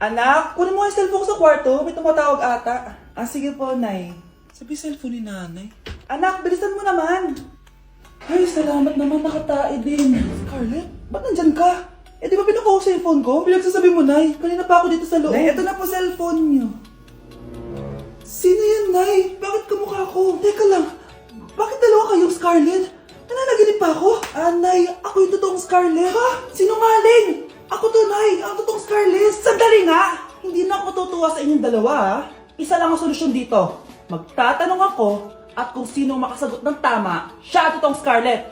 Anak, kunin mo yung cellphone ko sa kwarto. May tumatawag ata. Ah, sige po, Nay. Sabi cellphone ni nanay. Anak, bilisan mo naman. Ay, salamat naman. Nakatae din. Scarlett, ba't nandyan ka? Eh, di ba pinukuha ko sa cellphone ko? Pinagsasabi mo, Nay. Kanina pa ako dito sa loob. Nay, eto na po cellphone niyo. Sino yan, Nay? Bakit kamukha ko? Teka lang. Bakit dalawa kayong Scarlett? Nananaginip pa ako? Ah, Nay, ako yung totoong Scarlett. Ha? Sinungaling! Ako to, Nay. Ang totoong Scarlett. Sandali nga! Hindi na ako tutuwa sa inyong dalawa, ha? Isa lang ang solusyon dito. Magtatanong ako at kung sino makasagot ng tama, siya ang totoong Scarlett.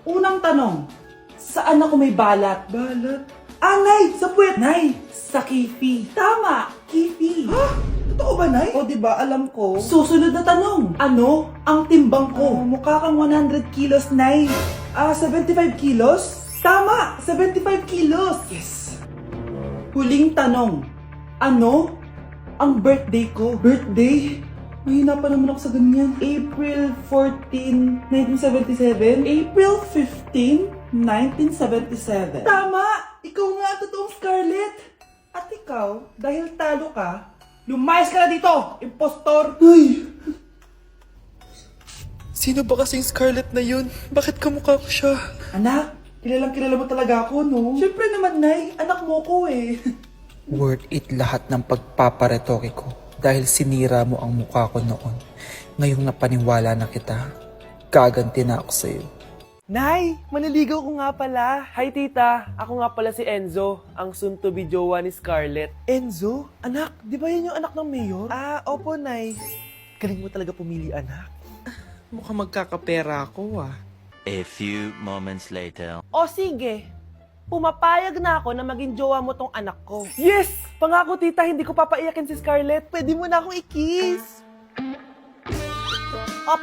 Unang tanong, saan ako may balat? Balat? Ah, Nay! Sa puwet! Nay! Sa kifi. Tama! Kifi. Ha? Totoo ba, Nay? O, diba? Alam ko. Susunod na tanong. Ano ang timbang ko? Mukha kang 100 kilos, Nay. 75 kilos? Tama! 75 kilos! Yes! Huling tanong. Ano ang birthday ko? Birthday? Mahina pa naman ako sa ganyan. April 14, 1977? April 15, 1977. Tama! Ikaw nga ang totoong Scarlett! At ikaw, dahil talo ka, lumayas ka na dito, impostor! Ay! Sino ba kasing Scarlett na yun? Bakit kamukha ko siya? Anak, kilalang kilala mo talaga ako, no? Siyempre naman, Nay. Anak mo ko eh. Worth it lahat ng pagpaparetoke ko dahil sinira mo ang mukha ko noon. Ngayong napaniwala na kita, gaganti na ako sa'yo. Nay, maniligaw ko nga pala. Hi tita, ako nga pala si Enzo, ang soon-to-be jowa ni Scarlett. Enzo? Anak, di ba yan yung anak ng mayor? Ah, opo, Nay. Galing mo talaga pumili, anak. Mukhang magkakapera ako ah. A few moments later. O sige, pumapayag na ako na maging jowa mo tong anak ko. Yes! Pangako tita, hindi ko papaiyakin si Scarlett. Pwede mo na akong i-kiss.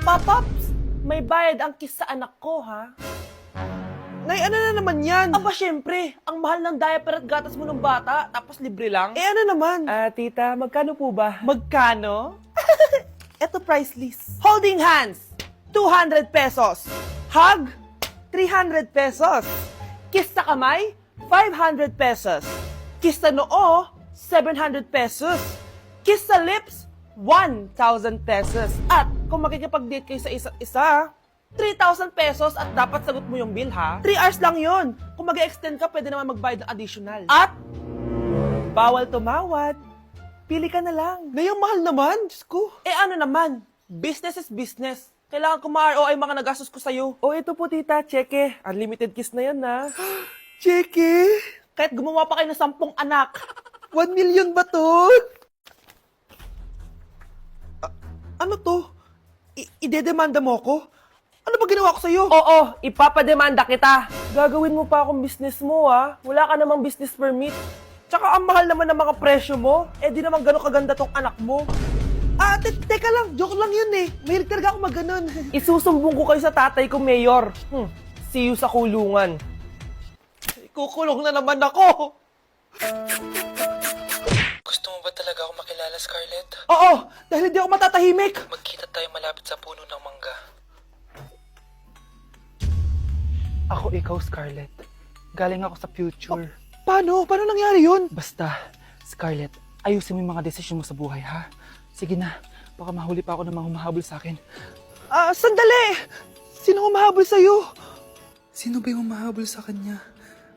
Paps! May bayad ang kiss sa anak ko, ha? Nay, ano na naman yan? Aba, syempre. Ang mahal ng diaper at gatas mo ng bata, tapos libre lang. Eh, ano naman? Tita, magkano po ba? Magkano? Eto price list. Holding hands, 200 pesos. Hug, 300 pesos. Kiss sa kamay, 500 pesos. Kiss sa noo, 700 pesos. Kiss sa lips, 1,000 pesos. At kung makikipag-date kayo sa isa't isa, 3,000 pesos at dapat sagot mo yung bill, ha? 3 hours lang yon. Kung mag-extend ka, pwede naman magbayad ng additional. At bawal tumawad. Pili ka na lang. Ngayong mahal naman, Diyos ko. Eh ano naman, business is business. Kailangan ko ma-ROI mga nagastos ko sa'yo. O ito po tita, cheque. Unlimited kiss na yan na. Cheque? Kahit gumawa pa kayo ng 10 anak. 1 million ba to? Ano to? Idedemanda mo ko? Ano ba ginawa ko sa'yo? Oo, ipapademanda kita. Gagawin mo pa akong business mo, ha? Wala ka namang business permit. Tsaka ang mahal naman ng mga presyo mo. Eh di naman gano'ng kaganda tong anak mo. Teka lang. Joke lang yun eh. Mahilig talaga ako mag-ganon. Isusumbong ko kayo sa tatay ko, Mayor. See you sa kulungan. Kukulong na naman ako. Gusto mo ba talaga ako makilala, Scarlett? Oo, dahil hindi ako matatahimik. Magkita tayo malapit sa puno ng mangga. Ako ikaw, Scarlett. Galing ako sa future. Paano? Paano nangyari yun? Basta, Scarlett, ayusin mo yung mga desisyon mo sa buhay, ha? Sige na, baka mahuli pa ako ng mga humahabol sa akin. Sandali! Sino humahabol sa'yo? Sino ba yung humahabol sa kanya?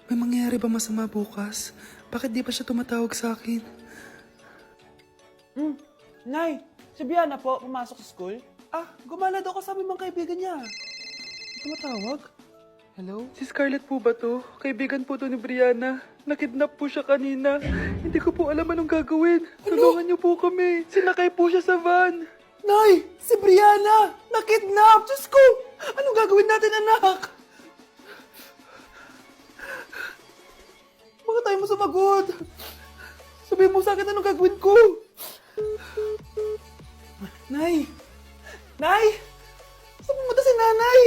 May mangyayari ba masama bukas? Bakit di pa siya tumatawag sa akin? Nay, si Biana po, pumasok sa school. Gumala daw kasama mga kaibigan niya. Tumatawag? Hello? Si Scarlett po ba to? Kaibigan po to ni Brianna. Nakidnap po siya kanina. Hindi ko po alam anong gagawin. Tulungan niyo po kami. Sinakay po siya sa van. Nay, si Brianna! Nakidnap! Diyos ko! Anong gagawin natin, anak? Bakit tayo mo sumagot? Sabihin mo sa akin anong gagawin ko. Nay! Nay! Saan pumunta si nanay?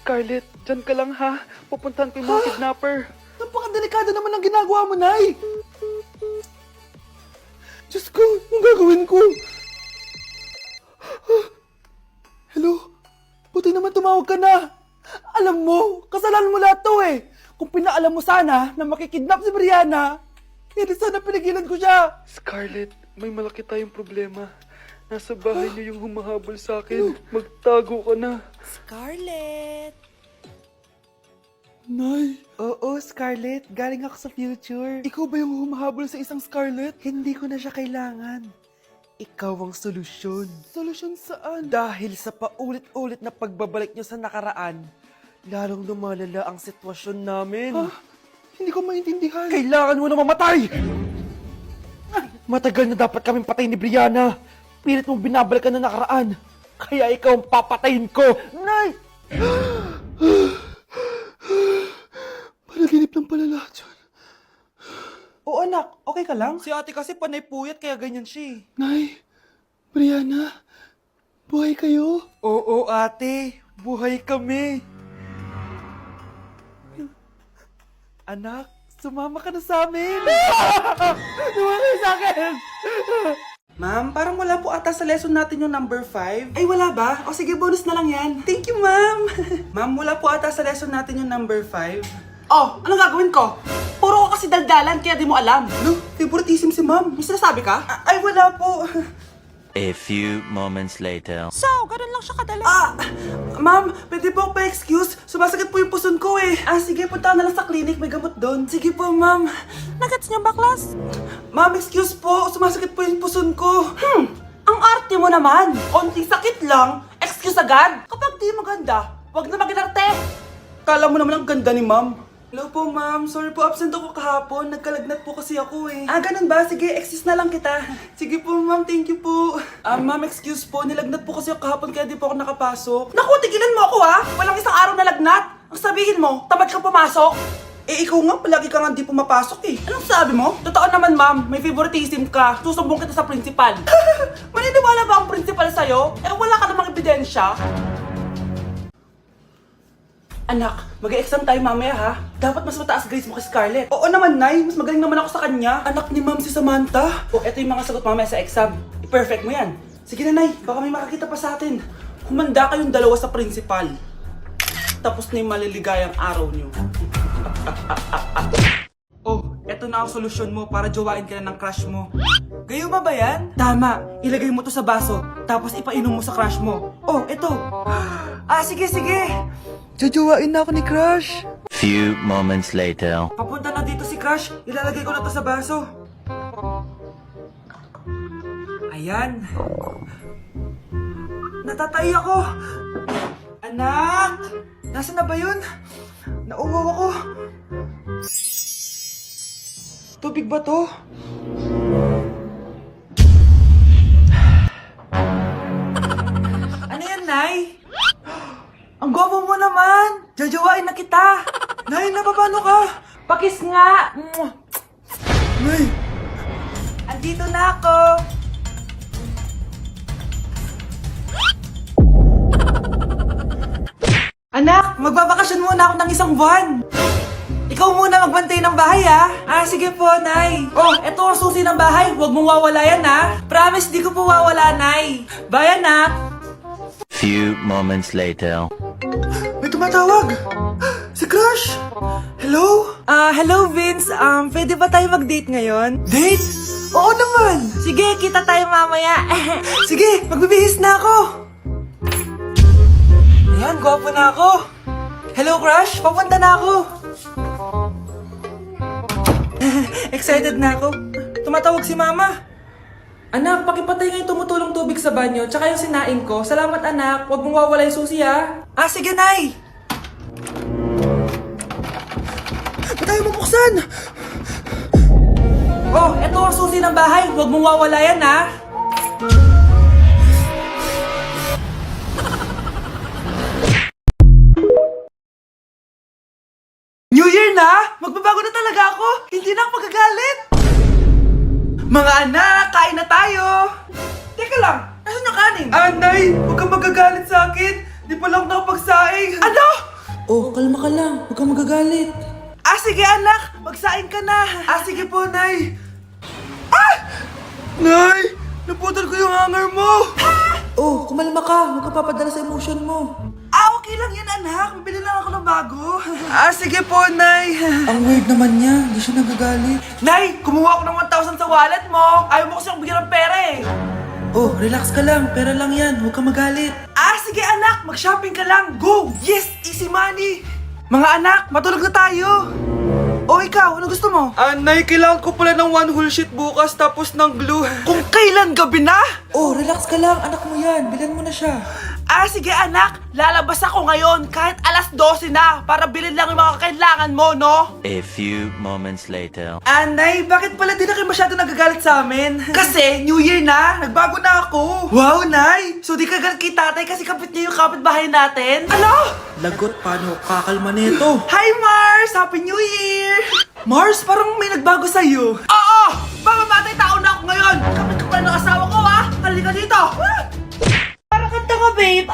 Scarlett, dyan ka lang ha. Pupuntahan ko yung mga kidnapper. Napakadelikado naman ang ginagawa mo, Nay! Diyos ko, anong gagawin ko? Hello? Buti naman tumawag ka na. Alam mo, kasalanan mo lahat to eh. Kung pinaalam mo sana na makikidnap si Brianna, hindi sana pinigilan ko siya. Scarlett, may malaki tayong problema. Nasa bahay niyo yung humahabol sa akin. Magtago ka na. Scarlett! Nay, Oo, Scarlett. Galing ako sa future. ikaw ba yung humahabol sa isang Scarlett? Hindi ko na siya kailangan. Ikaw ang solusyon. Solusyon saan? Dahil sa paulit-ulit na pagbabalik niyo sa nakaraan, lalong lumalala ang sitwasyon namin. Ha? Hindi ko maintindihan. Kailangan mo na mamatay! Matagal na dapat kaming patay ni Brianna. Pilit mong binabalikan na nakaraan. Kaya ikaw ang papatayin ko. Nay! Panaginip lang pala lahat yun. Oo anak, okay ka lang? Si ate kasi panay puyat kaya ganyan siya. Nay, Brianna, buhay kayo? Oo ate, buhay kami. Anak, sumama ka na sa amin. Sumama kayo sa akin. Ma'am, parang wala po ata sa lesson natin yung number 5. Ay, wala ba? O sige, bonus na lang yan. Thank you, ma'am. Ma'am, wala po ata sa lesson natin yung number 5. Oh, anong gagawin ko? Puro ko kasi daldalan, kaya di mo alam. No, favoritism si ma'am. May sinasabi ka? Ay, wala po. A few moments later. So, ganun lang siya kadali. Ma'am, pwede po ako pa-excuse? Sumasakit po yung puson ko eh. Sige, punta na lang sa clinic, may gamot doon. Sige po, ma'am. Nagets niyo ba, class? Ma'am, excuse po, sumasakit po yung puson ko. Ang arte mo naman. Konting sakit lang, excuse agad. Kapag di maganda, wag na mag-inarte. Kala mo naman ang ganda ni ma'am. Hello po, ma'am. Sorry po, absent ako kahapon. Nagkalagnat po kasi ako eh. Ganun ba? Sige, excuse na lang kita. Sige po, ma'am. Thank you po. Ma'am, excuse po. Nilagnat po kasi ako kahapon kaya di po ako nakapasok. Naku, tigilan mo ako ha! Walang isang araw na lagnat. Ang sabihin mo, tamad ka pumasok. Ikaw nga, palagi ka nga di pumapasok eh. Anong sabi mo? Totoo naman, ma'am. May favoritism ka. Susumbong kita sa principal. Maniniwala ba ang principal sa'yo? Wala ka namang ebidensya. Anak, mag-e-exam tayo mamaya ha. Dapat mas mataas grades mo kay Scarlett. Oo naman, Nay. Mas magaling naman ako sa kanya. Anak ni Ma'am si Samantha. Eto yung mga sagot mamaya sa exam. I-perfect mo yan. Sige na, Nay. Baka may makakita pa sa atin. Humanda kayong dalawa sa principal. Tapos na yung maliligayang araw niyo. Eto na ang solusyon mo para jowain ka na ng crush mo. Gayuma ba yan? Tama. Ilagay mo to sa baso. Tapos ipainom mo sa crush mo. Eto. Sige, sige. Jajawain na ako ni Crush. Few moments later. Papunta na dito si Crush. Ilalagay ko na to sa baso. Ayan. Natatay ako. Anak! Nasaan na ba yun? Nauwaw ako. Tubig ba to? Ano yan, Nay? Ang gwapo mo naman! Jajawain na kita! Nay, napapano ka? Pakis nga! Nay, Andito na ako! Anak, magbabakasyon muna ako ng isang buwan! Ikaw muna magbantay ng bahay, ha? Sige po, Nay. Eto ang susi ng bahay. Huwag mong wawala yan, ha? Promise, di ko po wawala, Nay. Bye, anak. Few moments later. May tumatawag! Si Crush! Hello? Hello, Vince. Pwede ba tayo mag-date ngayon? Date? Oo naman! Sige, kita tayo mamaya. Sige, magbibihis na ako! Ayan, gwapo na ako. Hello, Crush. Papunta na ako. Excited na ako. Tumatawag si Mama. Anak, pakipatay nga yung tumutulong tubig sa banyo, tsaka yung sinain ko. Salamat, anak. Huwag mong wawala yung susi, ha? Sige, Nay! Ba't tayo mabuksan? Eto ang susi ng bahay. Huwag mong wawala yan, ha? New Year na! Magbabago na talaga ako! Hindi na ako magagalit! Mga anak, kain na tayo! Teka lang, nasan yung kanin? Nay, huwag kang magagalit sa akin! Di pa lang nakapagsaing! Ano? Kalma ka lang. Huwag kang magagalit. Sige anak, magsaing ka na. Sige po, Nay. Nay, naputol ko yung hanger mo. Kumalma ka. Huwag kang papadala sa emotion mo. Okay Okay lang yan, anak. Bibili lang ako ng bago. Sige po, Nay. Ang weird naman niya, hindi siya nagagalit. Nay, kumuha ako ng 1,000 sa wallet mo. Ayaw mo kasi akong bigyan ng pera eh. Oh, relax ka lang. Pera lang yan. Huwag ka magalit. Sige anak, mag-shopping ka lang. Go! Yes, easy money. Mga anak, matulog na tayo. O ikaw, ano gusto mo? Nay, kailangan ko pala ng 1 whole sheet bukas tapos ng glue. Kung kailan gabi na? Oh, relax ka lang. Anak mo yan. Bilan mo na siya. Sige anak, lalabas ako ngayon kahit alas 12 na para bilhin lang yung mga kailangan mo, no? A few moments later. Nay, bakit pala di na kayo masyado nagagalit sa amin? Kasi, New Year na, nagbago na ako. Wow, Nay! So di ka galit kay tatay kasi kapit niya yung kapitbahay natin? Ano? Lagot, paano kakalma nito? Hi, Mars! Happy New Year! Mars, parang may nagbago sa'yo. Oo! Mamamatay tao na ako ngayon! Kapit ko pala ng asawa ko, ha? Halika dito! Parang kanta ka, babe!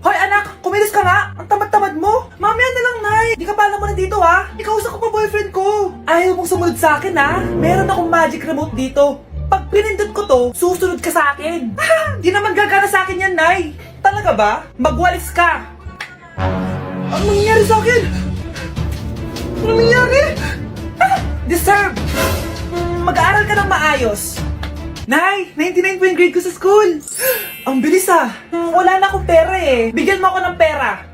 Hoy, anak! Kumilos ka nga! Ang tamad-tamad mo! Mamaya na lang, Nay! Di ka pala mo na dito, ha? Ikausap ko pa boyfriend ko! Ayaw mong sumunod sa akin, ha? Meron akong magic remote dito. Pag pinindot ko to, susunod ka sa akin. Di naman gagana sa akin yan, Nay. Talaga ba? Magwalis ka! Ano nangyari sa akin? Ano nangyari? Deserve! Mag-aaral ka ng maayos. Nay, 99 po yung grade ko sa school. Ang bilis wala na akong pera eh. Bigyan mo ako ng pera.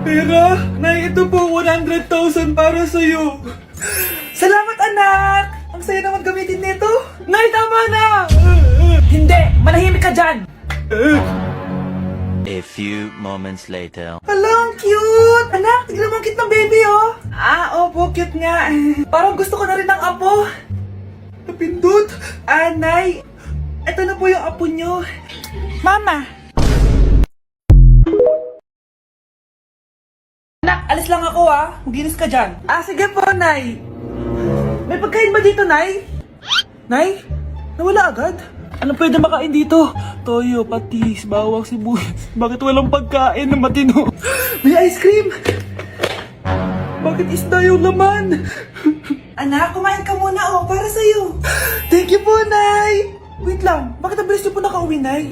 Pera? Nay, ito po 100,000 para sa'yo. Salamat anak! Ang saya naman gamitin nito. Nay, tama na! Hindi! Manahimik ka dyan! A few moments later. Hala, ang cute! Anak, tignan mo ang cute ng baby, oh! Opo, cute nga. Parang gusto ko na rin ng apo. Napindot! Nay, ito na po yung apo nyo. Mama! Anak, alis lang ako, Maginis ka dyan. Sige po, Nay. May pagkain ba dito, Nay? Nay? Nawala agad? Ano pwede makain dito? Toyo, patis, bawang, sibuyas. Bakit walang pagkain na matino? May ice cream! Bakit isda yung laman? Anak, kumain ka muna, para sa'yo. Thank you po, Nay! Wait lang, bakit ang bilis niyo po nakauwi, Nay?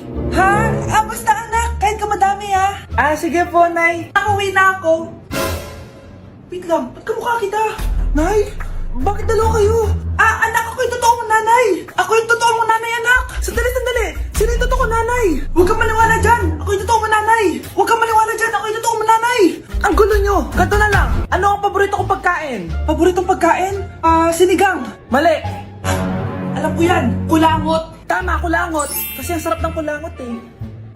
Basta anak, kahit ka madami, sige po, Nay. Nakauwi na ako. Wait lang, ba't kamukha kita? Nay, bakit dalawa kayo? Anak, ako yung totoo mong nanay. Ako yung totoo mong nanay, anak. Sandali. Sino yung totoo mong nanay? Huwag kang maniwala dyan. Ako yung totoo mong nanay. Huwag kang maniwala dyan. Ako yung totoo mong nanay. Ang gulo nyo. Ganto na lang. Ano ang paborito kong pagkain? Paboritong pagkain? Sinigang. Mali. Alam ko yan. Kulangot. Tama, kulangot. Kasi ang sarap ng kulangot eh.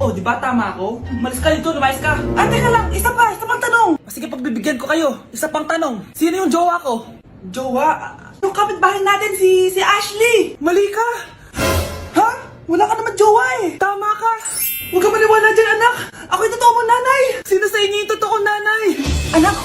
Oh, di ba tama ako? Malis ka dito, lumayas ka. Teka lang, isa pang tanong. Sige, pagbibigyan ko kayo. Isa pang tanong. Sino yung jowa ko? Jowa? Yung kapitbahay natin, si Ashley. Mali ka. Ha? Wala ka naman jowa eh. Tama ka. Huwag ka maniwala dyan, anak. Ako yung totoo mong nanay. Sino sa inyo yung totoo nanay? Anak,